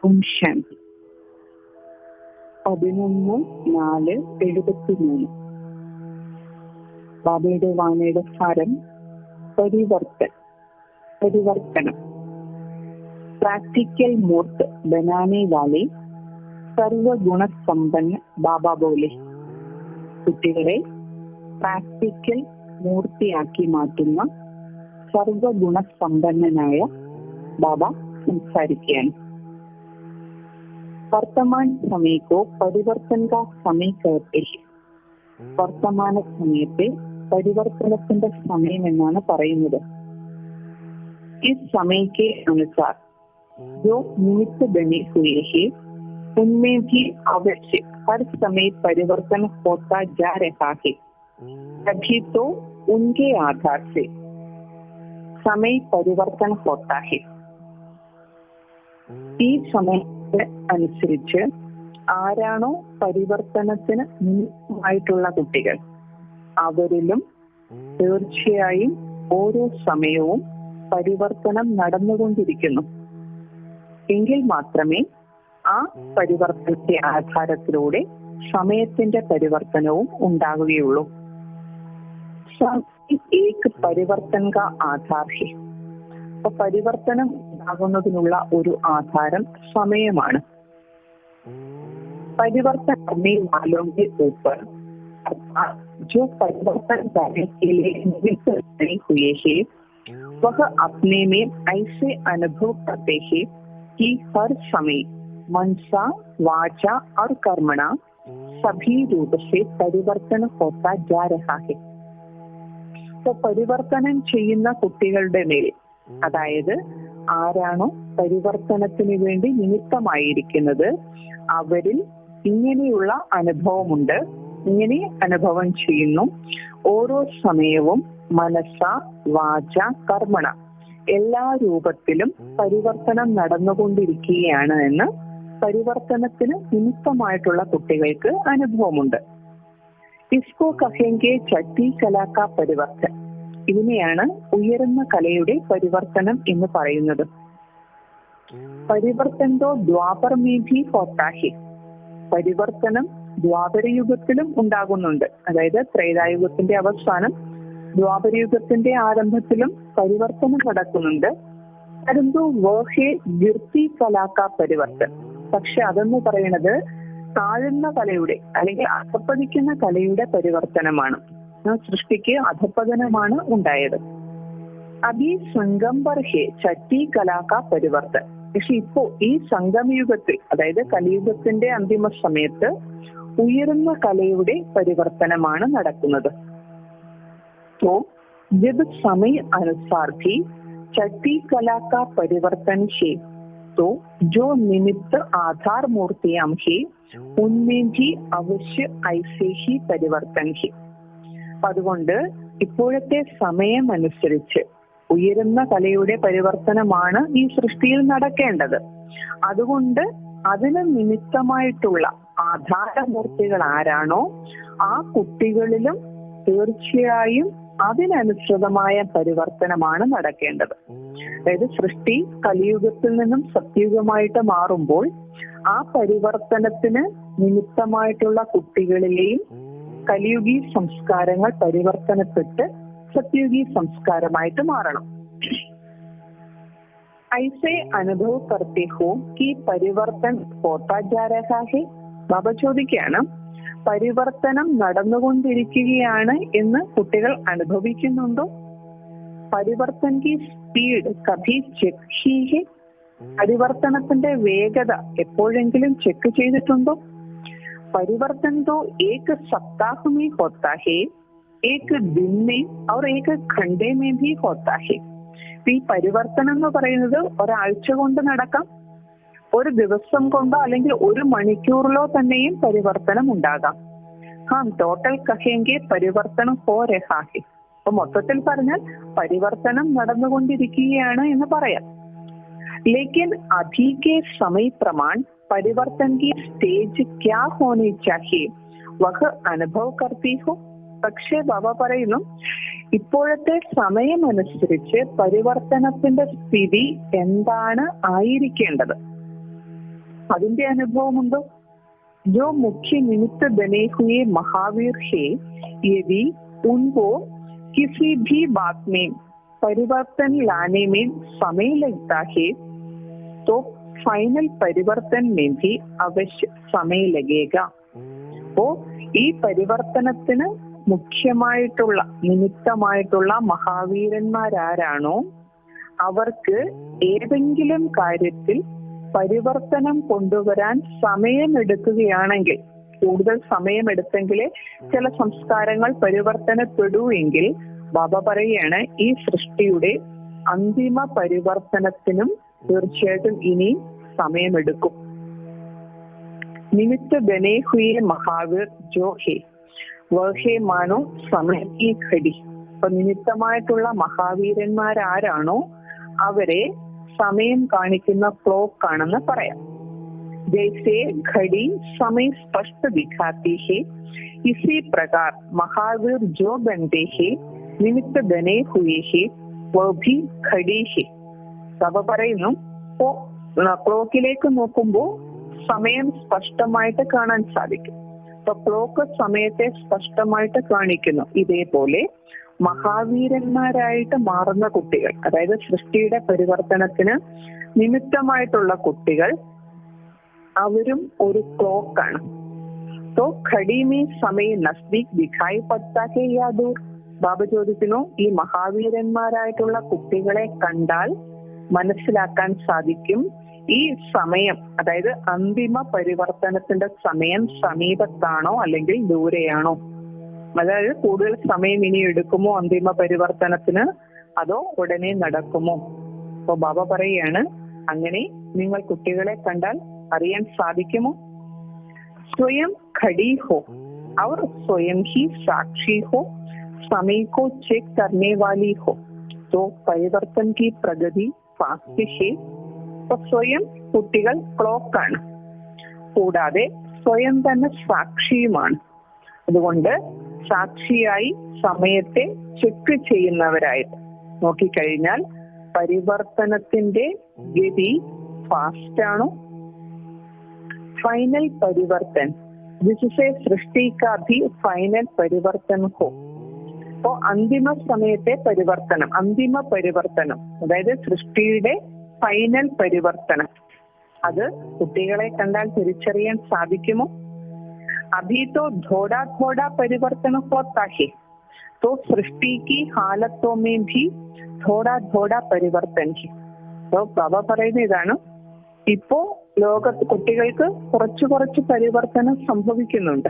ഓം ശാന്തി. 11/4/73. ബാബയുടെ വാണിയുടെ സാരം പരിവർത്തനം. പ്രാക്ടിക്കൽ മൂർത്ത് ബനാനെ വാലെ സർവഗുണസമ്പന്ന ബാബ ബോലെ. കുട്ടികളെ പ്രാക്ടിക്കൽ മൂർത്തിയാക്കി മാറ്റുന്ന സർവഗുണസമ്പന്നനായ ബാബ സംസാരിക്കുകയാണ്. വർത്തമാൻ സമയക്കോ പരിവർത്തൻ കാ സമയ कहते हैं. വർത്തമാന സമയത്തെ പരിവർത്തനത്തിന്റെ സമയം എന്നാണ് പറയുന്നത്. इस समय के अनुसार जो निमित्त बने हुए हैं उनमें भी अवश्य हर समय परिवर्तन होता जा रहा है. तभी तो उनके आधार से समय परिवर्तन होता है. ഈ സമയത്തിന് അനുസരിച്ച് ആരാണോ പരിവർത്തനത്തിന് നിമിത്തമായിട്ടുള്ള കുട്ടികൾ, അവരിലും തീർച്ചയായും ഓരോ സമയവും പരിവർത്തനം നടന്നുകൊണ്ടിരിക്കുന്നു. എങ്കിൽ മാത്രമേ ആ പരിവർത്തനത്തെ ആധാരത്തിലൂടെ സമയത്തിന്റെ പരിവർത്തനവും ഉണ്ടാവുകയുള്ളൂ. ഏക് പരിവർത്തൻ കാ ആധാർ ഹെ. അപ്പൊ പരിവർത്തനം ഉണ്ടാകുന്നതിനുള്ള ഒരു ആധാരം സമയമാണ്. പരിവർത്തൻ करने वालों के ऊपर अर्थात जो परिवर्तन करने के लिए नियुक्त बने हुए हैं वह अपने में ऐसे अनुभव करते हैं कि हर समय मनसा वाचा और कर्मणा सभी रूप से परिवर्तन होता जा रहा है. तो പരിവർത്തനം ചെയ്യുന്ന കുട്ടികളുടെ മേൽ, അതായത് ആരാണോ പരിവർത്തനത്തിന് വേണ്ടി നിമിത്തമായിരിക്കുന്നത്, അവരിൽ ഇങ്ങനെയുള്ള അനുഭവമുണ്ട്, ഇങ്ങനെ അനുഭവം ചെയ്യുന്നു. ഓരോ സമയവും മനസ്സ വാച കർമ്മണ എല്ലാ രൂപത്തിലും പരിവർത്തനം നടന്നുകൊണ്ടിരിക്കുകയാണ് എന്ന് പരിവർത്തനത്തിന് നിമിത്തമായിട്ടുള്ള കുട്ടികൾക്ക് അനുഭവമുണ്ട്. ഇസ്കോ കഹെങ്കെ ചട്ടി കലാക്ക പരിവർത്തൻ. ഇതിനെയാണ് ഉയരുന്ന കലയുടെ പരിവർത്തനം എന്ന് പറയുന്നത്. പരിവർത്തനോ ദ്വാപർ മേ ഭി ഹോത്താ ഹെ. പരിവർത്തനം ദ്വാപരയുഗത്തിലും ഉണ്ടാകുന്നുണ്ട്. അതായത് ത്രേതായുഗത്തിന്റെ അവസാനം ദ്വാപരയുഗത്തിന്റെ ആരംഭത്തിലും പരിവർത്തനം നടക്കുന്നുണ്ട്. പരന്തു വോഹെ ഗിർത്തി കലാക്ക പരിവർത്തൻ. പക്ഷെ അതെന്ന് പറയുന്നത് താഴുന്ന കലയുടെ അല്ലെങ്കിൽ അധപ്പതിക്കുന്ന കലയുടെ പരിവർത്തനമാണ്. സൃഷ്ടിക്ക് അധപ്പതനമാണ് ഉണ്ടായത്. അഭി സംഗംബർ ഹെ ചട്ടി കലാക്ക പരിവർത്തൻ. പക്ഷെ ഇപ്പോ ഈ സംഗമയുഗത്തിൽ, അതായത് കലിയുഗത്തിന്റെ അന്തിമ സമയത്ത് ഉയരുന്ന കലയുടെ പരിവർത്തനമാണ് നടക്കുന്നത്. तो जब समय अनुसार भी छठी कला का परिवर्तन है तो जो निमित्त आधार मूर्तियां हैं उनमें भी अवश्य ऐसे ही परिवर्तन है. അതുകൊണ്ട് ഇപ്പോഴത്തെ സമയം അനുസരിച്ച് ഉയരുന്ന കലയുടെ പരിവർത്തനമാണ് ഈ സൃഷ്ടിയിൽ നടക്കേണ്ടത്. അതുകൊണ്ട് അതിന് നിമിത്തമായിട്ടുള്ള ആധാരമൂർത്തികൾ ആരാണോ ആ കുട്ടികളിലും തീർച്ചയായും അതിനനുസൃതമായ പരിവർത്തനമാണ് നടക്കേണ്ടത്. അതായത് സൃഷ്ടി കലിയുഗത്തിൽ നിന്നും സത്യയുഗമായിട്ട് മാറുമ്പോൾ ആ പരിവർത്തനത്തിന് നിമിത്തമായിട്ടുള്ള കുട്ടികളിലെയും കലിയുഗി സംസ്കാരങ്ങൾ പരിവർത്തനപ്പെട്ട് സത്യയുഗി സംസ്കാരമായിട്ട് മാറണം. ऐसे अनुभव करते हो कि परिवर्तन होता जा रहा है. ബാബ ചോദിക്കുകയാണ്, പരിവർത്തനം നടന്നുകൊണ്ടിരിക്കുകയാണ് എന്ന് കുട്ടികൾ അനുഭവിക്കുന്നുണ്ടോ? പരിവർത്തൻ കി സ്പീഡ് കഭി ചെക്ക് ഹി ഹെ. പരിവർത്തനത്തിന്റെ വേഗത എപ്പോഴെങ്കിലും ചെക്ക് ചെയ്തിട്ടുണ്ടോ? പരിവർത്തൻ തോ ഏക് Saptah may ഹോത്താ he, Ek Din may our Ek ഘണ്ടെ may ഭി ഹോത്താ ഹെ. ഈ പരിവർത്തനം എന്ന് പറയുന്നത് ഒരാഴ്ച കൊണ്ട് നടക്കാം, ഒരു ദിവസം കൊണ്ടോ അല്ലെങ്കിൽ ഒരു മണിക്കൂറിലോ തന്നെയും പരിവർത്തനം ഉണ്ടാകാം. ടോട്ടൽ കഹെങ്കെ പരിവർത്തനം ഹോ രഹാ ഹെ. അപ്പൊ മൊത്തത്തിൽ പറഞ്ഞാൽ പരിവർത്തനം നടന്നുകൊണ്ടിരിക്കുകയാണ് എന്ന് പറയാം. ലേക്കിൻ അഭി കെ സമയ പ്രമാൺ പരിവർത്തൻ കി സ്റ്റേജ് ക്യാ ഹോനി ചാഹിയെ വഹ് അനുഭവ് കർത്തി ഹോ. പക്ഷേ ബാബ പറയുന്നു, ഇപ്പോഴത്തെ സമയമനുസരിച്ച് പരിവർത്തനത്തിന്റെ സ്ഥിതി എന്താണ് ആയിരിക്കേണ്ടത്, അതിന്റെ അനുഭവമുണ്ടോ? जो मुख्य निमित्त बने हुए महावीर है, यदि उनको किसी भी बात में परिवर्तन लाने में समय लगता है तो फाइनल परिवर्तन में भी अवश्य समय लगेगा. അപ്പോൾ ഈ പരിവർത്തനത്തിന് മുഖ്യമായിട്ടുള്ള നിമിത്തമായിട്ടുള്ള മഹാവീരന്മാരാരാണോ അവർക്ക് ഏതെങ്കിലും കാര്യത്തിൽ പരിവർത്തനം കൊണ്ടുവരാൻ സമയമെടുക്കുകയാണെങ്കിൽ, കൂടുതൽ സമയമെടുത്തെങ്കിലേ ചില സംസ്കാരങ്ങൾ പരിവർത്തനപ്പെടൂ എങ്കിൽ ബാബ പറയുകയാണ് ഈ സൃഷ്ടിയുടെ അന്തിമ പരിവർത്തനത്തിനും തീർച്ചയായിട്ടും ഇനി സമയമെടുക്കും. നിമിത്ത ബനെ ഹുയെ മഹാവീർ ജോ ഹേ വഹേ മാനോ സമയ കി ഘടി. അപ്പൊ നിമിത്തമായിട്ടുള്ള മഹാവീരന്മാരാരാണോ അവരെ സമയം കാണിക്കുന്ന ക്ലോക്ക് ആണെന്ന് പറയാം. जैसे घड़ी समय स्पष्ट दिखाती है, इसी प्रकार महावीर जो बनते हैं निमित्त बने हुए हैं वह भी घड़ी है. സഭ പറയുന്നു ക്ലോക്കിലേക്ക് നോക്കുമ്പോൾ സമയം സ്പഷ്ടമായിട്ട് കാണാൻ സാധിക്കും. അപ്പൊ ക്ലോക്ക് സമയത്തെ സ്പഷ്ടമായിട്ട് കാണിക്കുന്നു. ഇതേപോലെ മഹാവീരന്മാരായിട്ട് മാറുന്ന കുട്ടികൾ, അതായത് സൃഷ്ടിയുടെ പരിവർത്തനത്തിന് നിമിത്തമായിട്ടുള്ള കുട്ടികൾ, അവരും ഒരു ക്ലോക്കാണ്. तो घड़ी में समय नजदीक दिखाई पड़ता है या दूर? ബാബ ചോദിക്കുന്നു, ഈ മഹാവീരന്മാരായിട്ടുള്ള കുട്ടികളെ കണ്ടാൽ മനസ്സിലാക്കാൻ സാധിക്കും ഈ സമയം, അതായത് അന്തിമ പരിവർത്തനത്തിന്റെ സമയം സമീപത്താണോ അല്ലെങ്കിൽ ദൂരെയാണോ? അതായത് കൂടുതൽ സമയം ഇനി എടുക്കുമോ അന്തിമ പരിവർത്തനത്തിന്, അതോ ഉടനെ നടക്കുമോ? അപ്പൊ ബാബ പറയുകയാണ്, അങ്ങനെ നിങ്ങൾ കുട്ടികളെ കണ്ടാൽ അറിയാൻ സാധിക്കുമോ? സ്വയം ഘടി ഹോ और स्वयं ही साक्षी हो, समय को चेक करने वाली हो, तो परिवर्तन की प्रगति फास्ट है. അപ്പൊ സ്വയം കുട്ടികൾ ക്ലോക്കാണ്, കൂടാതെ സ്വയം തന്നെ സാക്ഷിയുമാണ്. അതുകൊണ്ട് സാക്ഷിയായി സമയത്തെ ചെക്ക് ചെയ്യുന്നവരായിട്ട് നോക്കിക്കഴിഞ്ഞാൽ പരിവർത്തനത്തിന്റെ ഗതി ഫാസ്റ്റ് ആണോ? फाइनल परिवर्तन जिससे सृष्टि का भी फाइनल परिवर्तन हो. അപ്പോ അന്തിമ സമയത്തെ പരിവർത്തനം, അന്തിമ പരിവർത്തനം, അതായത് സൃഷ്ടിയുടെ ഫൈനൽ പരിവർത്തനം, അത് കുട്ടികളെ കണ്ടാൽ തിരിച്ചറിയാൻ സാധിക്കുമോ? अभी तो थोड़ा थोड़ा परिवर्तन होता है, तो सृष्टि की हालतों में भी थोड़ा थोड़ा परिवर्तन है. तो ബാബ പറയുന്ന ഇതാണ്, ഇപ്പോ ലോകത്ത് കുട്ടികൾക്ക് കുറച്ചു കുറച്ച് പരിവർത്തനം സംഭവിക്കുന്നുണ്ട്.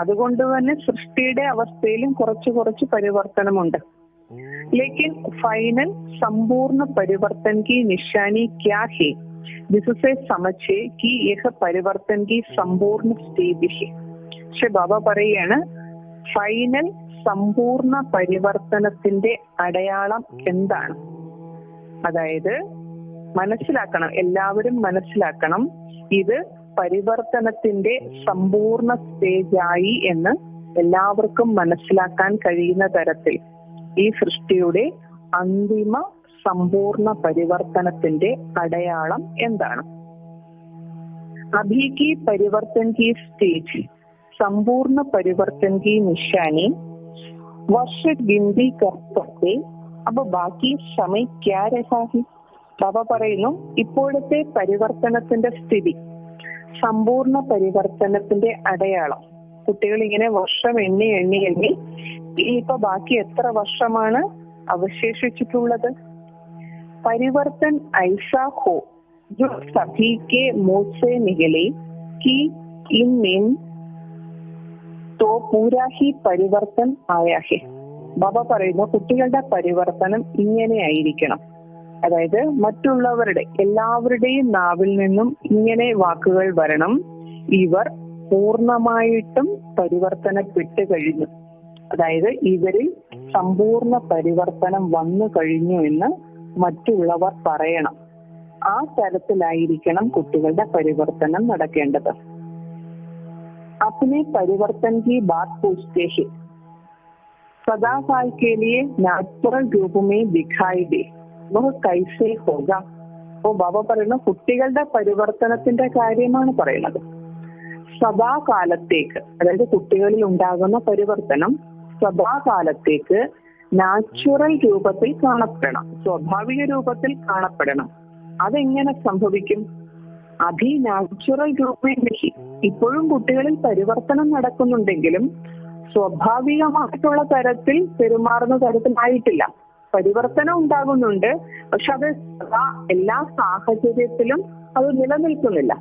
അതുകൊണ്ട് തന്നെ സൃഷ്ടിയുടെ അവസ്ഥയിലും കുറച്ചു കുറച്ച് പരിവർത്തനമുണ്ട്. लेकिन फाइनल संपूर्ण परिवर्तन की निशानी क्या है, जिससे समझे कि यह परिवर्तन की संपूर्ण स्टेज है. പക്ഷെ ബാബ പറയാണ്, ഫൈനൽ സമ്പൂർണ്ണ പരിവർത്തനത്തിന്റെ അടയാളം എന്താണ്? അതായത് മനസ്സിലാക്കണം, എല്ലാവരും മനസ്സിലാക്കണം, ഇത് പരിവർത്തനത്തിന്റെ സമ്പൂർണ്ണ സ്റ്റേജായി എന്ന് എല്ലാവർക്കും മനസ്സിലാക്കാൻ കഴിയുന്ന തരത്തിൽ ഈ സൃഷ്ടിയുടെ അന്തിമ സമ്പൂർണ്ണ പരിവർത്തനത്തിന്റെ അടയാളം എന്താണ്? അഭി കി പരിവർത്തൻ കി സ്റ്റേജ് संपूर्ण परिवर्तन की निशानी वर्ष गिनती करते अब बाकी समय क्या रहा है? ബാബ പറയുന്നു, ഇപ്പോഴത്തെ പരിവർത്തനത്തിന്റെ സ്ഥിതി, സമ്പൂർണ്ണ പരിവർത്തനത്തിന്റെ അടയാളം. കുട്ടികൾ ഇങ്ങനെ വർഷം എണ്ണി എണ്ണി എണ്ണി ഇപ്പൊ ബാക്കി എത്ര വർഷമാണ് അവശേഷിച്ചിട്ടുള്ളത്? പരിവർത്തൻ ഐസാ ഹോ जो सभी के मुंह से निकले कि इनमें तो पूरा ही പരിവർത്തൻ ആയാ ഹെ. ബാബ പറയുന്നു, കുട്ടികളുടെ പരിവർത്തനം ഇങ്ങനെ ആയിരിക്കണം. അതായത് മറ്റുള്ളവരുടെ എല്ലാവരുടെയും നാവിൽ നിന്നും ഇങ്ങനെ വാക്കുകൾ വരണം, ഇവർ പൂർണ്ണമായിട്ടും പരിവർത്തനപ്പെട്ട് കഴിഞ്ഞു, അതായത് ഇവരിൽ സമ്പൂർണ്ണ പരിവർത്തനം വന്നു കഴിഞ്ഞു എന്ന് മറ്റുള്ളവർ പറയണം. ആ തരത്തിലായിരിക്കണം കുട്ടികളുടെ പരിവർത്തനം നടക്കേണ്ടത്. अपने परिवर्तन की बात पूछते हैं, सदा काल के लिए नेचुरल रूप में दिखाई दे, वह कैसे होगा? അപ്പോ ബാബ പറയുന്ന കുട്ടികളുടെ പരിവർത്തനത്തിന്റെ കാര്യമാണ് പറയുന്നത്. സദാകാലത്തേക്ക്, അതായത് കുട്ടികളിൽ ഉണ്ടാകുന്ന പരിവർത്തനം സദാകാലത്തേക്ക് നാച്ചുറൽ രൂപത്തിൽ കാണപ്പെടണം, സ്വാഭാവിക രൂപത്തിൽ കാണപ്പെടണം. അതെങ്ങനെ സംഭവിക്കും? അതി നാച്ചുറൽ രൂപേണഹി. ഇപ്പോഴും കുട്ടികളിൽ പരിവർത്തനം നടക്കുന്നുണ്ടെങ്കിലും സ്വാഭാവികമായിട്ടുള്ള തരത്തിൽ പെരുമാറുന്ന തരത്തിലായിട്ടില്ല. പരിവർത്തനം ഉണ്ടാകുന്നുണ്ട്, പക്ഷെ അത് എല്ലാ സാഹചര്യത്തിലും അത് നിലനിൽക്കുന്നില്ല.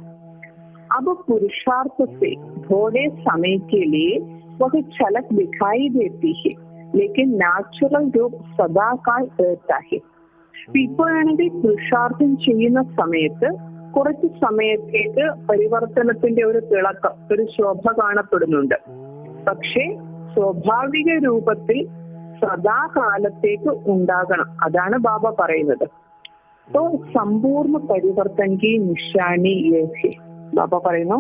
अब पुरुषार्थ से थोड़े समय के लिए वह झलक दिखाई देती है, लेकिन नेचुरल रूप सदा काल रहता है. ഇപ്പോഴാണെങ്കിൽ പുരുഷാർത്ഥം ചെയ്യുന്ന സമയത്ത് കുറച്ച് സമയത്തേക്ക് പരിവർത്തനത്തിന്റെ ഒരു തിളക്കം, ഒരു ശോഭ കാണപ്പെടുന്നുണ്ട്. പക്ഷേ സ്വാഭാവിക രൂപത്തിൽ സദാകാലത്തേക്ക് ഉണ്ടാകണം. അതാണ് ബാബ പറയുന്നത്. तो संपूर्ण परिवर्तन की निशानी ये है. ബാബ പറയുന്നു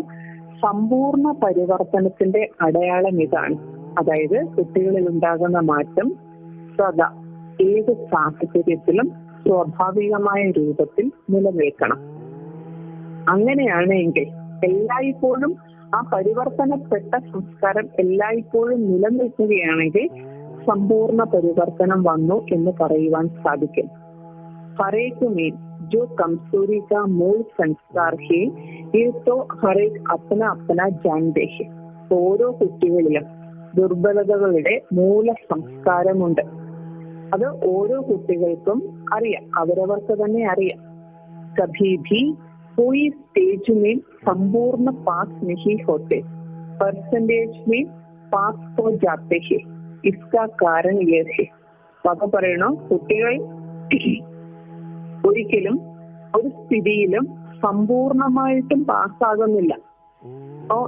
സമ്പൂർണ്ണ പരിവർത്തനത്തിന്റെ അടയാളം ഇതാണ്. അതായത് കുട്ടികളിൽ ഉണ്ടാകുന്ന മാറ്റം സദാ ഏത് സാഹചര്യത്തിലും സ്വാഭാവികമായ രൂപത്തിൽ നിലനിൽക്കണം. അങ്ങനെയാണെങ്കിൽ എല്ലായ്പ്പോഴും ആ പരിവർത്തനപ്പെട്ട സംസ്കാരം എല്ലായ്പ്പോഴും നിലനിൽക്കുകയാണെങ്കിൽ സമ്പൂർണ്ണ പരിവർത്തനം വന്നു എന്ന് പറയുവാൻ സാധിക്കും. हरेक में जो कमजोरी का मूल संस्कार है ये तो हरेक अपना अपना जानते हैं. ഓരോ കുട്ടികളിലും ദുർബലതകളുടെ മൂല സംസ്കാരമുണ്ട്. അത് ഓരോ കുട്ടികൾക്കും അറിയാം, അവരവർക്ക് തന്നെ അറിയാം. कभी भी कोई स्टेज में संपूर्ण पास नहीं होते, परसेंटेज में पास हो जाते हैं. इसका कारण ये है. ബാബ പറയണോ കുട്ടികൾ ഒരിക്കലും ഒരു സ്ഥിതിയിലും സമ്പൂർണമായിട്ടും പാസ്സാകുന്നില്ല.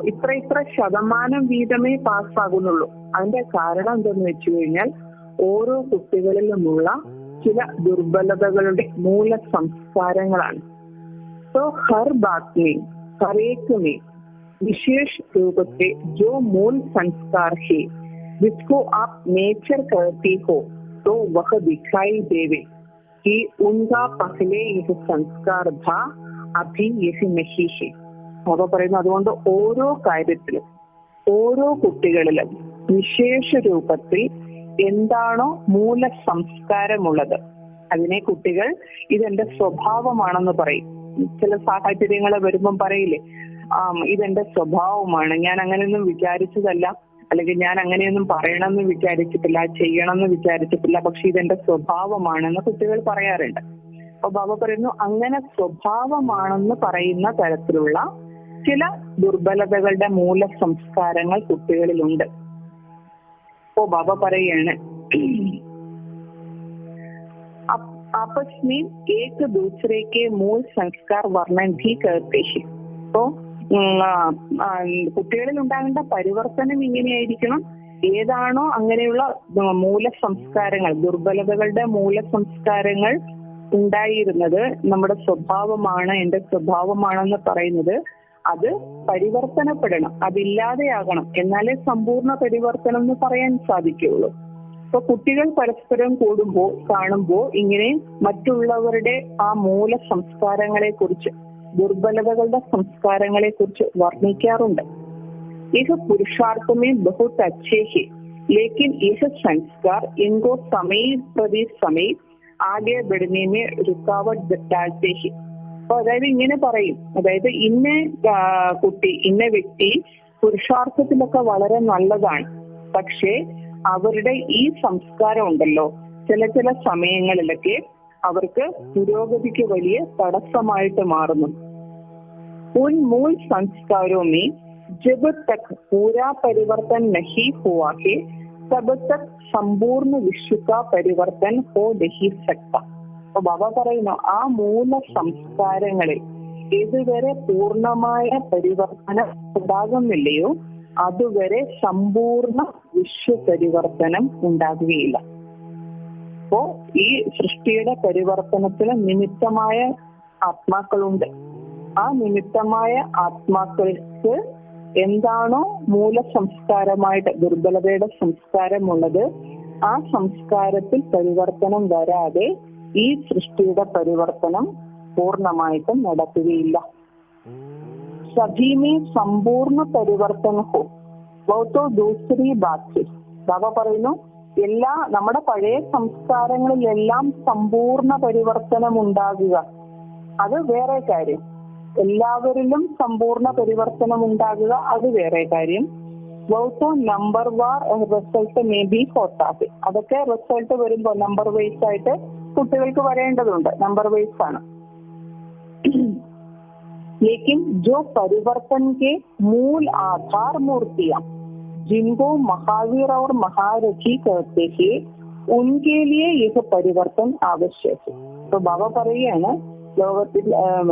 ഇത്ര ശതമാനം വീതമേ പാസ്സാകുന്നുള്ളൂ. അതിന്റെ കാരണം എന്തെന്ന് വെച്ചു കഴിഞ്ഞാൽ ഓരോ കുട്ടികളിലുമുള്ള ചില ദുർബലതകളുടെ മൂല സംസ്കാരങ്ങളാണ്. तो हर बात में हर एक में विशेष रूप से जो मूल संस्कार है जिसको आप नेचर कहती हो तो वह दिखाई देवे कि उनका पहले यह संस्कार था, अभी यह नहीं है. ബാബ പറയുന്നു അതുകൊണ്ട് ഓരോ കാര്യത്തിലും ഓരോ കുട്ടികളിലും വിശേഷ രൂപത്തിൽ എന്താണോ മൂല സംസ്കാരമുള്ളത് അതിനെ കുട്ടികൾ ഇതെന്റെ സ്വഭാവമാണെന്ന് പറയും. ചില സാഹചര്യങ്ങൾ വരുമ്പം പറയില്ലേ, ഇതെന്റെ സ്വഭാവമാണ്, ഞാൻ അങ്ങനെയൊന്നും വിചാരിച്ചതല്ല, അല്ലെങ്കിൽ ഞാൻ അങ്ങനെയൊന്നും പറയണമെന്ന് വിചാരിച്ചിട്ടില്ല, ചെയ്യണമെന്ന് വിചാരിച്ചിട്ടില്ല, പക്ഷെ ഇതെന്റെ സ്വഭാവമാണെന്ന് കുട്ടികൾ പറയാറുണ്ട്. അപ്പൊ ബാബ പറയുന്നു അങ്ങനെ സ്വഭാവമാണെന്ന് പറയുന്ന തരത്തിലുള്ള ചില ദുർബലതകളുടെ മൂല സംസ്കാരങ്ങൾ കുട്ടികളിലുണ്ട്. അപ്പോ ബാബ പറയാണ് आपस में एक दूसरे के मूल संस्कार वर्णन भी करते हैं. तो കുട്ടികളിൽ ഉണ്ടാകേണ്ട പരിവർത്തനം ഇങ്ങനെയായിരിക്കണം. ഏതാണോ അങ്ങനെയുള്ള മൂല സംസ്കാരങ്ങൾ, ദുർബലതകളുടെ മൂല സംസ്കാരങ്ങൾ ഉണ്ടായിരുന്നത് നമ്മുടെ സ്വഭാവമാണ്, എന്റെ സ്വഭാവമാണെന്ന് പറയുന്നത്, അത് പരിവർത്തനപ്പെടണം, അതില്ലാതെയാകണം. എന്നാലേ സമ്പൂർണ്ണ പരിവർത്തനം എന്ന് പറയാൻ സാധിക്കുകയുള്ളൂ. അപ്പൊ കുട്ടികൾ പരസ്പരം കാണുമ്പോൾ ഇങ്ങനെ മറ്റുള്ളവരുടെ ആ മൂല സംസ്കാരങ്ങളെ കുറിച്ച്, ദുർബലതകളുടെ സംസ്കാരങ്ങളെ കുറിച്ച് വർണ്ണിക്കാറുണ്ട്. यह पुरुषार्थ में बहुत अच्छे है, लेकिन यह संस्कार इनको समय प्रति समय आगे बढ़ने में रुकावट डालते हैं. അപ്പൊ അതായത് ഇങ്ങനെ പറയും, അതായത് ഇന്ന കുട്ടി, ഇന്ന വ്യക്തി പുരുഷാർത്ഥത്തിലൊക്കെ വളരെ നല്ലതാണ്, പക്ഷേ അവരുടെ ഈ സംസ്കാരം ഉണ്ടല്ലോ ചില സമയങ്ങളിലൊക്കെ അവർക്ക് പുരോഗതിക്ക് വലിയ തടസ്സമായിട്ട് മാറുന്നു. उन मूल संस्कारों में जब तक पूरा परिवर्तन नहीं हुआ है तब तक संपूर्ण विश्व का परिवर्तन हो नहीं सकता. അപ്പൊ ബാബ പറയുന്നു ആ മൂല സംസ്കാരങ്ങളിൽ ഇതുവരെ പൂർണ്ണമായ പരിവർത്തനം ഉണ്ടാകുന്നില്ലയോ അതുവരെ സമ്പൂർണ്ണ വിശ്വ പരിവർത്തനം ഉണ്ടാകുകയില്ല. അപ്പോ ഈ സൃഷ്ടിയുടെ പരിവർത്തനത്തിന് നിമിത്തമായ ആത്മാക്കളുണ്ട്. ആ നിമിത്തമായ ആത്മാക്കൾക്ക് എന്താണോ മൂല സംസ്കാരമായിട്ട് ദുർബലതയുടെ സംസ്കാരമുള്ളത്, ആ സംസ്കാരത്തിൽ പരിവർത്തനം വരാതെ ഈ സൃഷ്ടിയുടെ പരിവർത്തനം പൂർണ്ണമായിട്ടും നടക്കുകയില്ല. സഭി മേ സമ്പൂർണ്ണ പരിവർത്തന ഹോ ബഹുതോ ദൂസരി ബാത്. ബാബ പറയുന്നു, എല്ലാ നമ്മുടെ പഴയ സംസ്കാരങ്ങളിലെല്ലാം സമ്പൂർണ്ണ പരിവർത്തനം ഉണ്ടാകുക അത് വേറെ കാര്യം. എല്ലാവരിലും സമ്പൂർണ്ണ പരിവർത്തനം ഉണ്ടാകുക അത് വേറെ കാര്യം. ബഹുതോ നമ്പർ വാർ റിസൾട്ട് മേ ബി ഹോത്താതെ. അതൊക്കെ റിസൾട്ട് വരുമ്പോൾ നമ്പർ വൈസ് ആയിട്ട് കുട്ടികൾക്ക് വരേണ്ടതുണ്ട്. നമ്പർ വൈസ് ആണ്. लेकिन जो परिवर्तन के मूल आधार मूर्तियां जिनको महावीर और महारथी कहते हैं उनके लिए यह परिवर्तन आवश्यक है. तो ബാബ പറയുകയാണ്,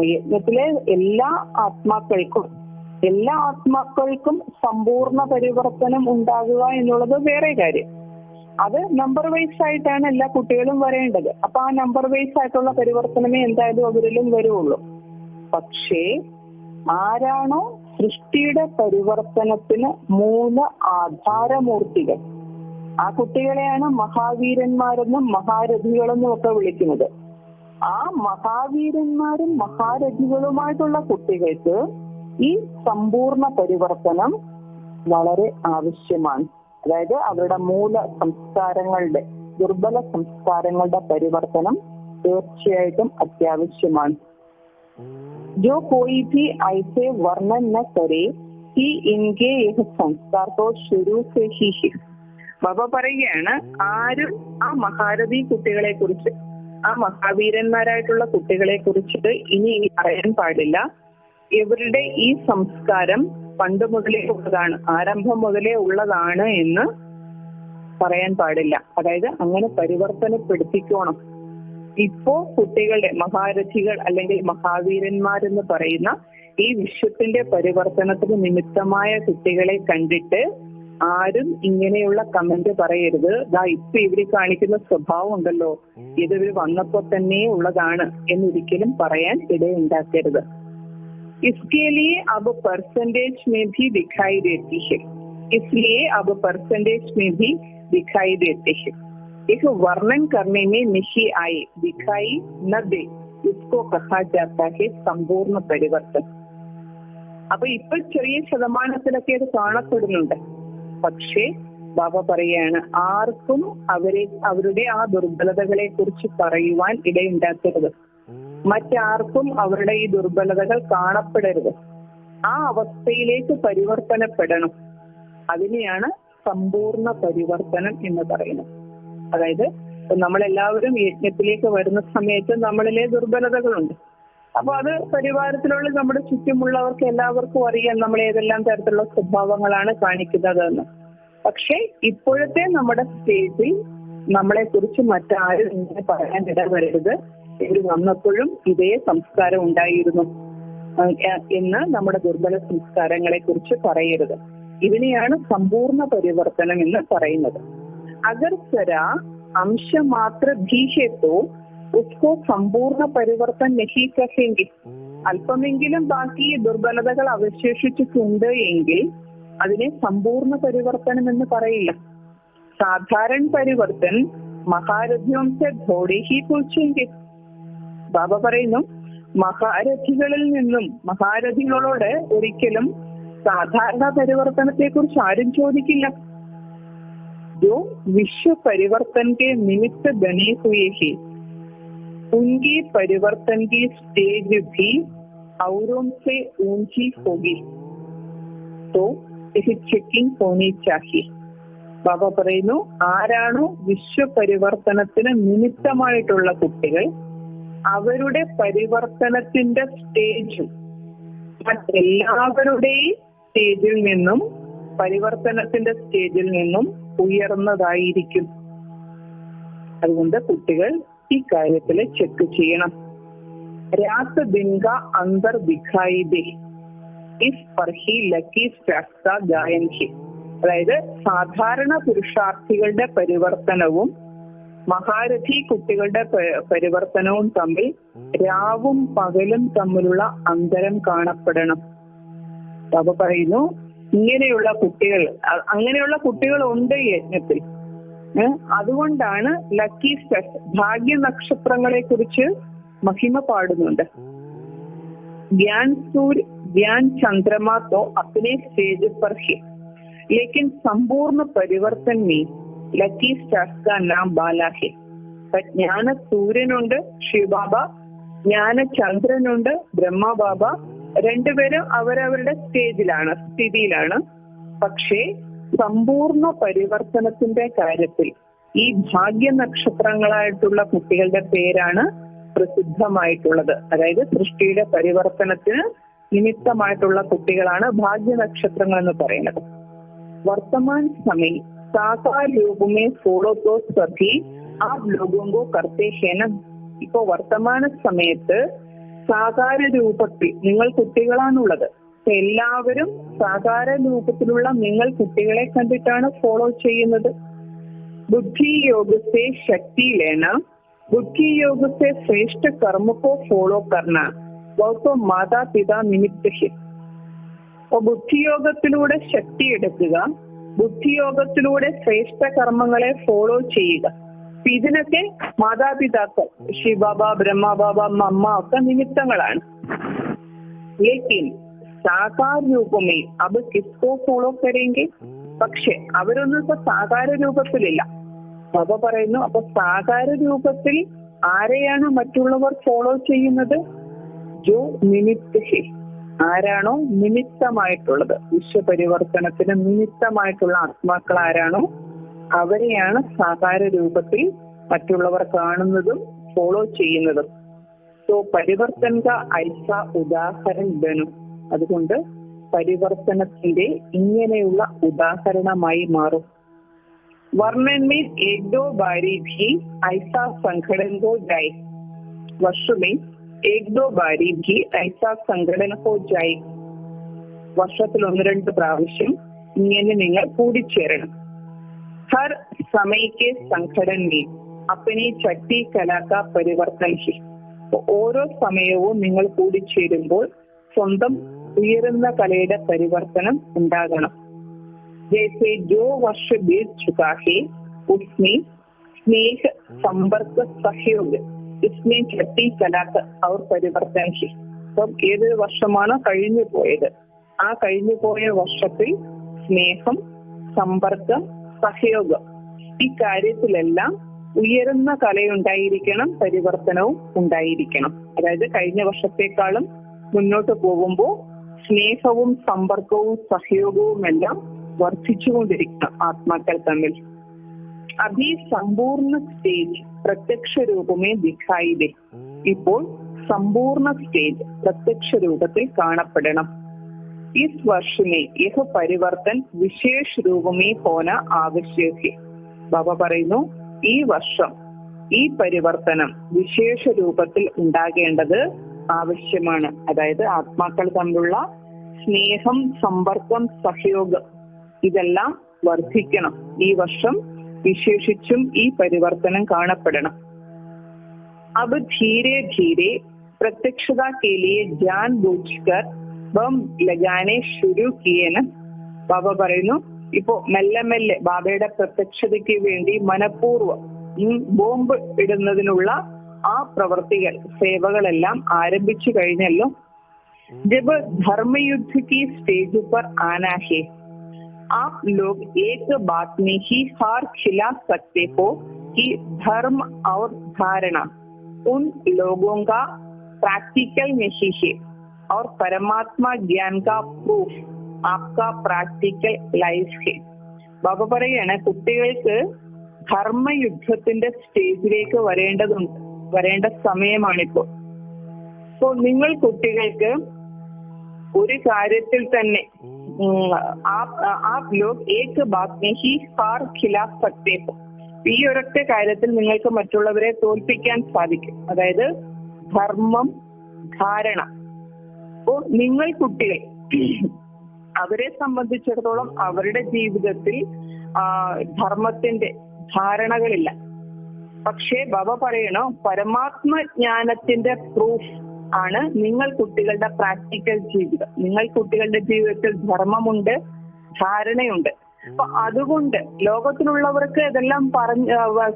യജ്ഞത്തിലെ എല്ലാ ആത്മാക്കൾക്കും സമ്പൂർണ്ണ പരിവർത്തനം ഉണ്ടാകുക എന്നുള്ളത് വേറെ കാര്യം. അത് നമ്പർ വൈസ് ആയിട്ടാണ് എല്ലാ കുട്ടികളും വരേണ്ടത്. അപ്പൊ ആ നമ്പർ വൈസ് ആയിട്ടുള്ള പരിവർത്തനമേ എന്തായാലും അവരിലും വരുള്ളൂ. പക്ഷേ ആരാണോ സൃഷ്ടിയുടെ പരിവർത്തനത്തിന് മൂന്ന് ആധാരമൂർത്തികൾ, ആ കുട്ടികളെയാണ് മഹാവീരന്മാരെന്നും മഹാരഥികളെന്നും ഒക്കെ വിളിക്കുന്നത്. ആ മഹാവീരന്മാരും മഹാരഥികളുമായിട്ടുള്ള കുട്ടികൾക്ക് ഈ സമ്പൂർണ്ണ പരിവർത്തനം വളരെ ആവശ്യമാണ്. അതായത് അവരുടെ മൂല സംസ്കാരങ്ങളുടെ, ദുർബല സംസ്കാരങ്ങളുടെ പരിവർത്തനം തീർച്ചയായിട്ടും അത്യാവശ്യമാണ്. जो कोई भी ऐसे वर्णन न करे कि इनके यह संस्कार तो शुरू से ही है. ബാബ പറയുകയാണ്, ആരും ആ മഹാരഥി കുട്ടികളെ കുറിച്ച്, ആ മഹാവീരന്മാരായിട്ടുള്ള കുട്ടികളെ കുറിച്ച് ഇനി പറയാൻ പാടില്ല ഇവരുടെ ഈ സംസ്കാരം പണ്ട് മുതലേ ഉള്ളതാണ്, ആരംഭം മുതലേ ഉള്ളതാണ് എന്ന് പറയാൻ പാടില്ല. അതായത് അങ്ങനെ പരിവർത്തനപ്പെടുത്തിക്കോണം. ഇപ്പോ കുട്ടികളുടെ മഹാരഥികൾ അല്ലെങ്കിൽ മഹാവീരന്മാരെന്ന് പറയുന്ന ഈ വിശ്വത്തിന്റെ പരിവർത്തനത്തിന് നിമിത്തമായ കുട്ടികളെ കണ്ടിട്ട് ആരും ഇങ്ങനെയുള്ള കമന്റ് പറയരുത്. ഇപ്പൊ ഇവര് കാണിക്കുന്ന സ്വഭാവം ഉണ്ടല്ലോ, ഇതൊരു വന്നപ്പോ തന്നെ ഉള്ളതാണ് എന്നൊരിക്കലും പറയാൻ ഇടയുണ്ടാക്കരുത്. इसके लिए अब परसेंटेज में भी दिखाई देती है, इसलिए अब परसेंटेज में भी दिखाई देते हैं. एक वर्णन करने में नहीं आए, दिखाई न दे, इसको कहा जाता है संपूर्ण परिवर्तन. അപ്പൊ ഇപ്പൊ ചെറിയ ശതമാനത്തിലൊക്കെ ഇത് കാണപ്പെടുന്നുണ്ട്. പക്ഷേ ബാബ പറയാണ്, ആർക്കും അവരുടെ ആ ദുർബലതകളെ കുറിച്ച് പറയുവാൻ ഇടയുണ്ടാക്കരുത്. മറ്റാർക്കും അവരുടെ ഈ ദുർബലതകൾ കാണപ്പെടരുത്. ആ അവസ്ഥയിലേക്ക് പരിവർത്തനപ്പെടണം. അതിനെയാണ് സമ്പൂർണ്ണ പരിവർത്തനം എന്ന് പറയുന്നത്. അതായത് നമ്മളെല്ലാവരും യജ്ഞത്തിലേക്ക് വരുന്ന സമയത്ത് നമ്മളിലെ ദുർബലതകളുണ്ട്. അപ്പൊ അത് പരിവാരത്തിലുള്ള നമ്മുടെ ചുറ്റുമുള്ളവർക്ക് എല്ലാവർക്കും അറിയാം നമ്മൾ ഏതെല്ലാം തരത്തിലുള്ള സ്വഭാവങ്ങളാണ് കാണിക്കുന്നതെന്ന്. പക്ഷെ ഇപ്പോഴത്തെ നമ്മുടെ സ്റ്റേജിൽ നമ്മളെ കുറിച്ച് മറ്റാരും ഇങ്ങനെ പറയാൻ ഇടവരരുത്. ഇവർ വന്നപ്പോഴും ഇതേ സംസ്കാരം ഉണ്ടായിരുന്നു എന്ന് നമ്മുടെ ദുർബല സംസ്കാരങ്ങളെ കുറിച്ച് പറയരുത്. ഇതിനെയാണ് സമ്പൂർണ്ണ പരിവർത്തനം എന്ന് പറയുന്നത്. അഗർ സരാ അംശമാത്ര ഭീഷത്തോ ഉസ്കോ സമ്പൂർണ്ണ പരിവർത്തൻ നഹി കഹേങ്കി. അല്പമെങ്കിലും ബാക്കി ദുർബലതകൾ അവശേഷിച്ചിട്ടുണ്ട് എങ്കിൽ അതിനെ സമ്പൂർണ്ണ പരിവർത്തനം എന്ന് പറയില്ല. സാധാരണ പരിവർത്തൻ മഹാരഥിയോം സെ ഘോടെ ഹി പൂച്ചെങ്കി. ബാബ പറയുന്നു, മഹാരഥികളോട് ഒരിക്കലും സാധാരണ പരിവർത്തനത്തെ കുറിച്ച് ആരും ചോദിക്കില്ല. जो विश्व परिवर्तन के निमित्त बने हुए हैं उनकी परिवर्तन की स्टेज भी औरों से ऊंची होगी, तो इसे ചെക്കിംഗ് होनी चाहिए. ബാബ പറയുന്നു, ആരാണോ വിശ്വ പരിവർത്തനത്തിന് നിമിത്തമായിട്ടുള്ള കുട്ടികൾ അവരുടെ പരിവർത്തനത്തിന്റെ സ്റ്റേജും മറ്റെല്ലാവരുടെയും സ്റ്റേജിൽ നിന്നും പരിവർത്തനത്തിന്റെ സ്റ്റേജിൽ നിന്നും ഉയർന്നതായിരിക്കും. അതുകൊണ്ട് കുട്ടികൾ ഈ കാര്യത്തില് ചെക്ക് ചെയ്യണം. രാത് ദിൻ കാ അന്തർ ദിഖായി ദേ, ഇസ് പർ ഹി ലക്കി ഫാസ്ത ഗായൻ ഹി. അതായത് സാധാരണ പുരുഷാർത്ഥികളുടെ പരിവർത്തനവും മഹാരഥി കുട്ടികളുടെ പരിവർത്തനവും തമ്മിൽ രാവും പകലും തമ്മിലുള്ള അന്തരം കാണപ്പെടണം. ബാബ പറയുന്നു, അങ്ങനെയുള്ള കുട്ടികൾ ഉണ്ട് യജ്ഞത്തിൽ. അതുകൊണ്ടാണ് ലക്കി സ്റ്റാർസ്, ഭാഗ്യ നക്ഷത്രങ്ങളെ കുറിച്ച് മഹിമ പാടുന്നുണ്ട്. ज्ञान सूर्य ज्ञान चंद्रमा तो अपने स्टेज पर है, लेकिन संपूर्ण परिवर्तन में लकी स्टार्स का नाम बाला है. ജ്ഞാന സൂര്യനുണ്ട് ശിവബാബ, ജ്ഞാന ചന്ദ്രനുണ്ട് ബ്രഹ്മബാബ. രണ്ടുപേരും അവരവരുടെ സ്ഥിതിയിലാണ്. പക്ഷേ സമ്പൂർണ്ണ പരിവർത്തനത്തിന്റെ കാര്യത്തിൽ ഈ ഭാഗ്യ നക്ഷത്രങ്ങളായിട്ടുള്ള കുട്ടികളുടെ പേരാണ് പ്രസിദ്ധമായിട്ടുള്ളത്. അതായത് സൃഷ്ടിയുടെ പരിവർത്തനത്തിന് നിമിത്തമായിട്ടുള്ള കുട്ടികളാണ് ഭാഗ്യ നക്ഷത്രങ്ങൾ എന്ന് പറയുന്നത്. വർത്തമാൻ സമയം സാകാര രൂപമേ ഫോളോ തോ സഭി ആപ് ലോഗോങ്കോ കർത്തേ ഹേന. ഇപ്പോ വർത്തമാന സമയത്ത് സാകാര രൂപത്തിൽ നിങ്ങൾ കുട്ടികളാണുള്ളത്. എല്ലാവരും സാകാര രൂപത്തിലുള്ള നിങ്ങൾ കുട്ടികളെ കണ്ടിട്ടാണ് ഫോളോ ചെയ്യുന്നത്. ബുദ്ധി യോഗത്തെ ശക്തി ലേന, बुद्धि योग से श्रेष्ठ कर्म को फॉलो करना वो तो माता पिता निमित्त है. അപ്പോൾ ബുദ്ധിയോഗത്തിലൂടെ ശക്തി എടുക്കുക, ബുദ്ധിയോഗത്തിലൂടെ ശ്രേഷ്ഠ കർമ്മങ്ങളെ ഫോളോ ചെയ്യുക. ഇതിനൊക്കെ മാതാപിതാക്കൾ ശിവബാബ, ബ്രഹ്മബാബ, അമ്മ ഒക്കെ നിമിത്തങ്ങളാണ്. ലേക്കിൻ സാകാര രൂപമേ അബ് കിസ്കോ ഫോളോ കരേങ്കെ. പക്ഷെ അവരൊന്നും ഇപ്പൊ സാകാര രൂപത്തിലില്ല. ബാബ പറയുന്നു, അപ്പൊ സാകാര രൂപത്തിൽ ആരെയാണ് മറ്റുള്ളവർ ഫോളോ ചെയ്യുന്നത്? ജോ നിമിത്ത ഹേ, ആരാണോ നിമിത്തമായിട്ടുള്ളത്, വിശ്വപരിവർത്തനത്തിന് നിമിത്തമായിട്ടുള്ള ആത്മാക്കൾ ആരാണോ അവരെയാണ് സാകാര രൂപത്തിൽ മറ്റുള്ളവർ കാണുന്നതും ഫോളോ ചെയ്യുന്നതും. സോ പരിവർത്തന ഐസ ഉദാഹരണ ബനു. അതുകൊണ്ട് പരിവർത്തനത്തിന്റെ ഇങ്ങനെയുള്ള ഉദാഹരണമായി മാറും. वर्णन में एक दो बारी भी ऐसा संगठन हो जाए, वर्ष में एक दो बारी भी ऐसा संगठन हो जाए. വർഷത്തിൽ 1-2 പ്രാവശ്യം ഇങ്ങനെ നിങ്ങൾ കൂടിച്ചേരണം. ഹർ സമയത്തെ സംഘടന में अपनी छठी कला का परिवर्तन है. ഓരോ സമയവും നിങ്ങൾ കൂടിച്ചേരുമ്പോൾ സ്വന്തം ഉയരുന്ന കലയുടെ പരിവർത്തനം ഉണ്ടാകണം. जैसे जो वर्ष बीत चुका है उसमें स्नेह संपर्क सहयोग इसमें छठी कला और परिवर्तन है. അപ്പം ഏതൊരു വർഷമാണ് കഴിഞ്ഞു പോയത്, ആ കഴിഞ്ഞു പോയ വർഷത്തിൽ സ്നേഹം, സമ്പർക്കം, സഹയോഗം ഈ കാര്യത്തിലെല്ലാം ഉയരുന്ന കലയുണ്ടായിരിക്കണം, പരിവർത്തനവും ഉണ്ടായിരിക്കണം. അതായത് കഴിഞ്ഞ വർഷത്തെക്കാളും മുന്നോട്ട് പോകുമ്പോൾ സ്നേഹവും സമ്പർക്കവും സഹയോഗവും എല്ലാം വർദ്ധിച്ചുകൊണ്ടിരിക്കണം ആത്മാക്കൾ തമ്മിൽ. അഭി സമ്പൂർണ്ണ സ്റ്റേജ് പ്രത്യക്ഷ രൂപമേ ദിഖായി ദേ. ഇപ്പോൾ സമ്പൂർണ്ണ സ്റ്റേജ് പ്രത്യക്ഷ രൂപത്തിൽ കാണപ്പെടണം. ഇസ് വർഷമേ യഹ് പരിവർത്തൻ വിശേഷ രൂപമേ ഹോന ആവശ്യക്. ബാബ പറയുന്നു, ഈ വർഷം ഈ പരിവർത്തനം വിശേഷ രൂപത്തിൽ ഉണ്ടാകേണ്ടത് ആവശ്യമാണ്. അതായത് ആത്മാക്കൾ തമ്മിലുള്ള സ്നേഹം, സമ്പർക്കം, സഹയോഗം ഇതെല്ലാം വർദ്ധിക്കണം. ഈ വർഷം വിശേഷിച്ചും ഈ പരിവർത്തനം കാണപ്പെടണം. അബ് ധീരെ ധീരെ പ്രത്യക്ഷത കെ ലിയെ ജാൻ ബൂജ്കർ ബം ലഗാനെ ശുരു കിയേന. ബാബ പറയുന്നു, ഇപ്പോ മെല്ലെ മെല്ലെ ബാബയുടെ പ്രത്യക്ഷതയ്ക്ക് വേണ്ടി മനഃപൂർവ്വം ബോംബ് ഇടുന്നതിനുള്ള ആ പ്രവർത്തികൾ, സേവകളെല്ലാം ആരംഭിച്ചു കഴിഞ്ഞല്ലോ. ജബ് ധർമ്മയുദ്ധ की स्टेज पर आना है, आप लोग एक बात में ही हार खिला सकते हो कि धर्म और धारणा उन लोगों का प्रैक्टिकल नहीं है और परमात्मा ज्ञान का प्रूफ आपका प्रैक्टिकल लाइफ है. ബാബ പറയാണ്, കുട്ടികൾക്ക് ധർമ്മയുദ്ധത്തിന്റെ സ്റ്റേജിലേക്ക് വരേണ്ട സമയമാണിപ്പോൾ. അപ്പോൾ നിങ്ങൾ കുട്ടികൾക്ക് ഒരു കാര്യത്തിൽ തന്നെ आप लोग एक बात में ही हार खिला सकते हो. ഈ ഒരൊറ്റ കാര്യത്തിൽ നിങ്ങൾക്ക് മറ്റുള്ളവരെ തോൽപ്പിക്കാൻ സാധിക്കും. അതായത് ധർമ്മം, ധാരണ. അപ്പോൾ നിങ്ങൾ കുട്ടികൾ അവരെ സംബന്ധിച്ചിടത്തോളം അവരുടെ ജീവിതത്തിൽ ധർമ്മത്തിന്റെ ധാരണകളില്ല. പക്ഷേ ബാബ പറയണോ, പരമാത്മജ്ഞാനത്തിന്റെ പ്രൂഫ് ആണ് നിങ്ങൾ കുട്ടികളുടെ പ്രാക്ടിക്കൽ ജീവിതം. നിങ്ങൾ കുട്ടികളുടെ ജീവിതത്തിൽ ധർമ്മമുണ്ട്, ധാരണയുണ്ട്. അപ്പൊ അതുകൊണ്ട് ലോകത്തിലുള്ളവർക്ക് ഇതെല്ലാം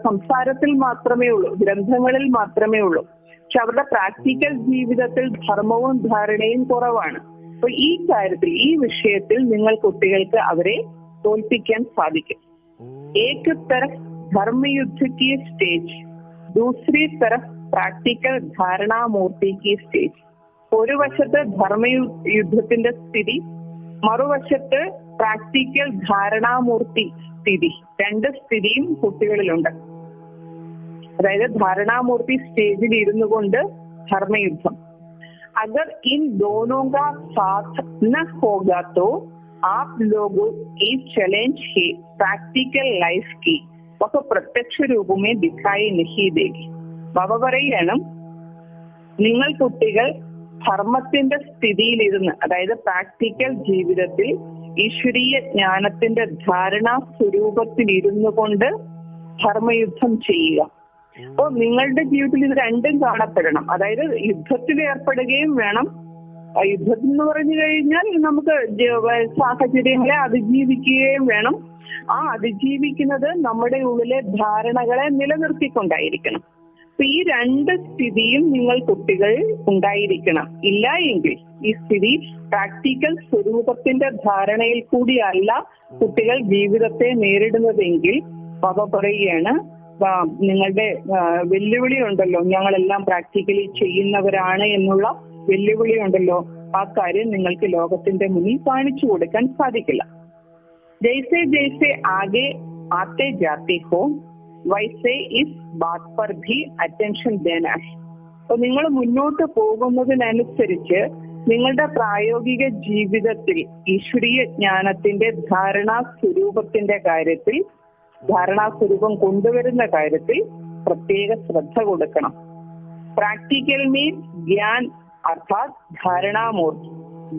സംസാരത്തിൽ മാത്രമേ ഉള്ളൂ, ഗ്രന്ഥങ്ങളിൽ മാത്രമേ ഉള്ളൂ. പക്ഷെ അവരുടെ പ്രാക്ടിക്കൽ ജീവിതത്തിൽ ധർമ്മവും ധാരണയും കുറവാണ്. അപ്പൊ ഈ കാര്യത്തിൽ, ഈ വിഷയത്തിൽ നിങ്ങൾ കുട്ടികൾക്ക് അവരെ തോൽപ്പിക്കാൻ സാധിക്കും. एक तरफ धर्म युद्ध की स्टेज, दूसरी तरफ പ്രാക്ടിക്കൽ ധാരണാമൂർത്തി की സ്റ്റേജ്. ഒരു വശത്ത് ധർമ്മയുദ്ധത്തിന്റെ സ്ഥിതി, മറുവശത്ത് പ്രാക്ടിക്കൽ ധാരണാമൂർത്തി സ്ഥിതി. രണ്ട് സ്ഥിതിയും കുട്ടികളിലുണ്ട്. അതായത് ധാരണാമൂർത്തി സ്റ്റേജിൽ ഇരുന്നു കൊണ്ട് ധർമ്മയുദ്ധം. अगर इन दोनों का साथ न होगा तो आप लोगों की चैलेंज है प्रैक्टिकल लाइफ की वह प्रत्यक्ष रूप में दिखाई नहीं देगी. ബാബ പറയുകയാണ്, നിങ്ങൾ കുട്ടികൾ ധർമ്മത്തിന്റെ സ്ഥിതിയിലിരുന്ന്, അതായത് പ്രാക്ടിക്കൽ ജീവിതത്തിൽ ഈശ്വരീയ ജ്ഞാനത്തിന്റെ ധാരണാ സ്വരൂപത്തിൽ ഇരുന്നു കൊണ്ട് ധർമ്മയുദ്ധം ചെയ്യുക. അപ്പോൾ നിങ്ങളുടെ ജീവിതത്തിൽ ഇത് രണ്ടും കാണപ്പെടണം. അതായത് യുദ്ധത്തിൽ ഏർപ്പെടുകയും വേണം. യുദ്ധം എന്ന് പറഞ്ഞു കഴിഞ്ഞാൽ നമുക്ക് സാഹചര്യങ്ങളെ അതിജീവിക്കുകയും വേണം. ആ അതിജീവിക്കുന്നത് നമ്മുടെ ഉള്ളിലെ ധാരണകളെ നിലനിർത്തിക്കൊണ്ടായിരിക്കണം. അപ്പൊ ഈ രണ്ട് സ്ഥിതിയും നിങ്ങൾ കുട്ടികൾ ഉണ്ടായിരിക്കണം. ഇല്ല എങ്കിൽ ഈ സ്ഥിതി പ്രാക്ടിക്കൽ സ്വരൂപത്തിന്റെ ധാരണയിൽ കൂടിയല്ല കുട്ടികൾ ജീവിതത്തെ നേരിടുന്നതെങ്കിൽ ബാബ പറയുകയാണ്, നിങ്ങളുടെ വെല്ലുവിളി ഉണ്ടല്ലോ, ഞങ്ങളെല്ലാം പ്രാക്ടിക്കലി ചെയ്യുന്നവരാണ് എന്നുള്ള വെല്ലുവിളി ഉണ്ടല്ലോ, ആ കാര്യം നിങ്ങൾക്ക് ലോകത്തിന്റെ മുന്നിൽ കാണിച്ചു കൊടുക്കാൻ സാധിക്കില്ല. ജൈസെ ജൈസെ ആകെ ആത്തെ ജാത്തെ ഹോ വൈസെ ഇസ് ബാത് പർ ഭി അറ്റൻഷൻ ദേനാ ഹൈ. അപ്പൊ നിങ്ങൾ മുന്നോട്ട് പോകുന്നതിനനുസരിച്ച് നിങ്ങളുടെ പ്രായോഗിക ജീവിതത്തിൽ ഈശ്വരീയ ജ്ഞാനത്തിന്റെ ധാരണാ സ്വരൂപത്തിന്റെ കാര്യത്തിൽ, ധാരണാസ്വരൂപം കൊണ്ടുവരുന്ന കാര്യത്തിൽ പ്രത്യേക ശ്രദ്ധ കൊടുക്കണം. പ്രാക്ടിക്കൽ മീൻസ് ജ്ഞാൻ അർത്ഥാത് ധാരണാമൂർത്തി,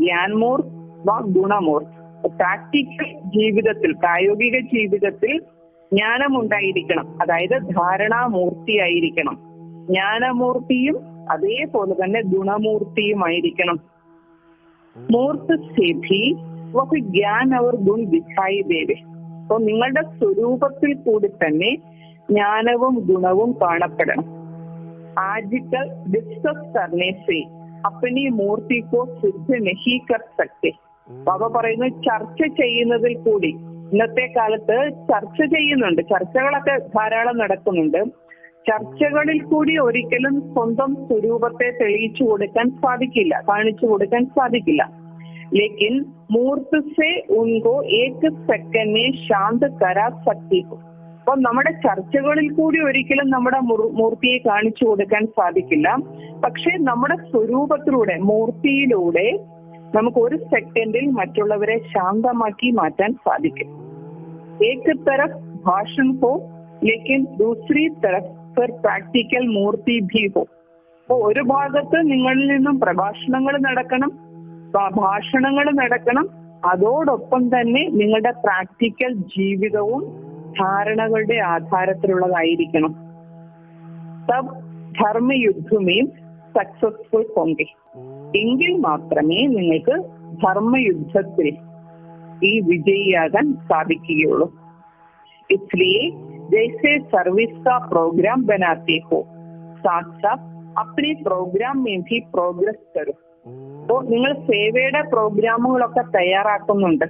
ജ്ഞാൻമൂർത്ത് വ ഗുണമൂർത്ത്. പ്രാക്ടിക്കൽ ജീവിതത്തിൽ, പ്രായോഗിക ജീവിതത്തിൽ ജ്ഞാനമുണ്ടായിരിക്കണം, അതായത് ധാരണാമൂർത്തിയായിരിക്കണം. ജ്ഞാനമൂർത്തിയും അതേപോലെ തന്നെ ഗുണമൂർത്തിയുമായിരിക്കണം. മൂർത്ത് സേ ഭി വഹ് ജ്ഞാൻ അവർ ഗുൺ ദിഖായി ദേവേ. അപ്പൊ നിങ്ങളുടെ സ്വരൂപത്തിൽ കൂടി തന്നെ ജ്ഞാനവും ഗുണവും കാണപ്പെടണം. ആജിക്കൽ ഡിസ്കസ് കർണേ സേ അപ്പനി മൂർത്തി കോ സിദ്ധ നഹീ കർ സക്തേ. ബാബ പറയുന്നു, ചർച്ച ചെയ്യുന്നതിൽ കൂടി, ഇന്നത്തെ കാലത്ത് ചർച്ച ചെയ്യുന്നുണ്ട്, ചർച്ചകളൊക്കെ ധാരാളം നടക്കുന്നുണ്ട്. ചർച്ചകളിൽ കൂടി ഒരിക്കലും സ്വന്തം സ്വരൂപത്തെ തെളിയിച്ചു കൊടുക്കാൻ സാധിക്കില്ല, കാണിച്ചു കൊടുക്കാൻ സാധിക്കില്ല. लेकिन मूर्त से उनको एक सेकंड में शांत करा सकती हो. അപ്പൊ നമ്മുടെ ചർച്ചകളിൽ കൂടി ഒരിക്കലും നമ്മുടെ മൂർത്തിയെ കാണിച്ചു കൊടുക്കാൻ സാധിക്കില്ല. പക്ഷെ നമ്മുടെ സ്വരൂപത്തിലൂടെ, മൂർത്തിയിലൂടെ നമുക്ക് ഒരു സെക്കൻഡിൽ മറ്റുള്ളവരെ ശാന്തമാക്കി മാറ്റാൻ സാധിക്കും. एक तरफ भाषण हो लेकिन दूसरी तरफ फिर प्रैक्टिकल मूर्ति भी हो. അപ്പൊ ഒരു ഭാഗത്ത് നിങ്ങളിൽ നിന്നും പ്രഭാഷണങ്ങൾ നടക്കണം, ഭാഷണങ്ങൾ നടക്കണം, അതോടൊപ്പം തന്നെ നിങ്ങളുടെ പ്രാക്ടിക്കൽ ജീവിതവും ധാരണകളുടെ ആധാരത്തിലുള്ളതായിരിക്കണം. തബ് ധർമ്മയുദ്ധമേയും സക്സസ്ഫുൾ ഹോങ്കെ. എങ്കിൽ മാത്രമേ നിങ്ങൾക്ക് ധർമ്മയുദ്ധത്തിൽ ഈ വിജയിയാകാൻ സാധിക്കുകയുള്ളൂ. इसलिए जैसे सर्विस का प्रोग्राम बनाते हो साथ साथ अपने प्रोग्राम में भी प्रोग्रेस करो. അപ്പോൾ നിങ്ങൾ സേവയുടെ പ്രോഗ്രാമുകളൊക്കെ തയ്യാറാക്കുന്നുണ്ട്,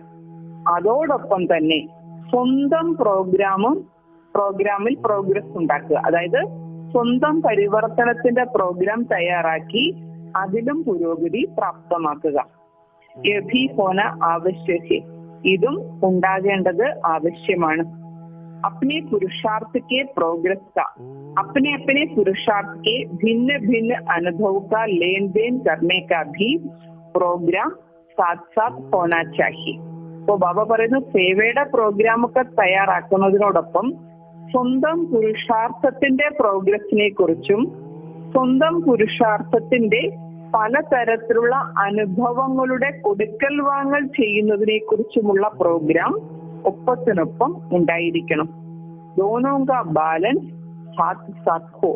അതോടൊപ്പം തന്നെ സ്വന്തം പ്രോഗ്രാമിൽ പ്രോഗ്രസ് ഉണ്ടാക്കുക. അതായത് സ്വന്തം പരിവർത്തനത്തിന്റെ പ്രോഗ്രാം തയ്യാറാക്കി അതിലും പുരോഗതി പ്രാപ്തമാക്കുക. യഭി ഹോന ആവശ്യക്, ഇതും ഉണ്ടാകേണ്ടത് ആവശ്യമാണ്. अपने पुरुषार्थ के प्रोग्रेस का, अपने अपने पुरुषार्थ के भिन्न भिन्न अनुभव का लेन देन करने का भी प्रोग्राम साथ साथ होना चाहिए. അപ്പോൾ ബാബ പറയുന്നു, സേവയുടെ പ്രോഗ്രാം ഒക്കെ തയ്യാറാക്കുന്നതിനോടൊപ്പം സ്വന്തം പുരുഷാർത്ഥത്തിന്റെ പ്രോഗ്രസിനെ കുറിച്ചും സ്വന്തം പുരുഷാർത്ഥത്തിന്റെ പലതരത്തിലുള്ള അനുഭവങ്ങളുടെ കൊടുക്കൽ വാങ്ങൽ ചെയ്യുന്നതിനെ കുറിച്ചുമുള്ള പ്രോഗ്രാം ഒപ്പത്തിനൊപ്പം ഉണ്ടായിരിക്കണം. ദോനോങ്ക ബാലൻസ് സാത്ത് സാത്ത് ഹോ,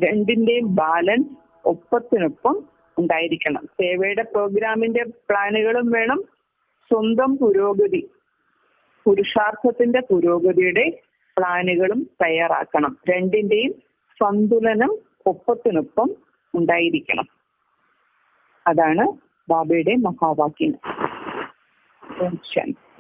രണ്ടിന്റെയും ബാലൻസ് ഒപ്പത്തിനൊപ്പം ഉണ്ടായിരിക്കണം. സേവയുടെ പ്രോഗ്രാമിന്റെ പ്ലാനുകളും വേണം, സ്വന്തം പുരോഗതി, പുരുഷാർത്ഥത്തിന്റെ പുരോഗതിയുടെ പ്ലാനുകളും തയ്യാറാക്കണം. രണ്ടിന്റെയും സന്തുലനം ഒപ്പത്തിനൊപ്പം ഉണ്ടായിരിക്കണം. അതാണ് ബാബയുടെ മഹാവാക്യം. ഓം ശാന്തി.